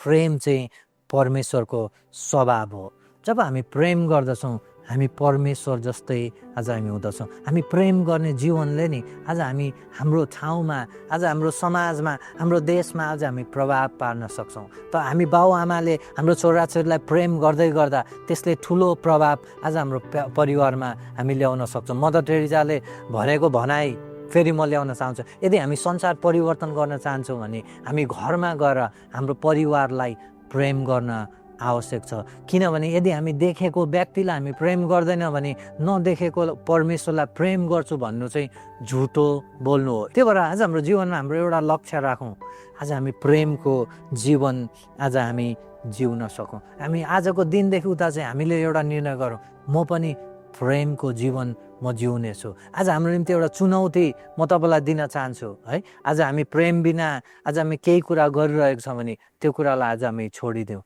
प्रेम चाहिँ परमेश्वरको स्वभाव हो। जब हामी प्रेम गर्दछौँ हामी परमेश्वर जस्तै आज हामी हुँदछौँ। हामी प्रेम गर्ने जीवनले नि आज हामी हाम्रो ठाउँमा, आज हाम्रो समाजमा, हाम्रो देशमा आज हामी प्रभाव पार्न सक्छौँ। त हामी बाउआमाले हाम्रो छोराछोरीलाई प्रेम गर्दै गर्दा त्यसले ठुलो प्रभाव आज हाम्रो परिवारमा हामी ल्याउन सक्छौँ। मदर टेरेजाले भनेको भनाइ फेरि म ल्याउन चाहन्छु, यदि हामी संसार परिवर्तन गर्न चाहन्छौँ भने हामी घरमा गएर हाम्रो परिवारलाई प्रेम गर्न आवश्यक छ। किनभने यदि हामी देखेको व्यक्तिलाई हामी प्रेम गर्दैन भने नदेखेको परमेश्वरलाई प्रेम गर्छु भन्नु चाहिँ झुटो बोल्नु हो। त्यही भएर आज हाम्रो जीवनमा हाम्रो एउटा लक्ष्य राखौँ, आज हामी प्रेमको जीवन आज हामी जिउन सकौँ। हामी आजको दिनदेखि उता चाहिँ हामीले एउटा निर्णय गरौँ, म पनि प्रेमको जीवन म जिउनेछु। आज हाम्रो निम्ति एउटा चुनौती म तपाईँलाई दिन चाहन्छु है। आज हामी प्रेम बिना आज हामी केही कुरा गरिरहेको छौँ भने त्यो कुरालाई आज हामी छोडिदिउँ।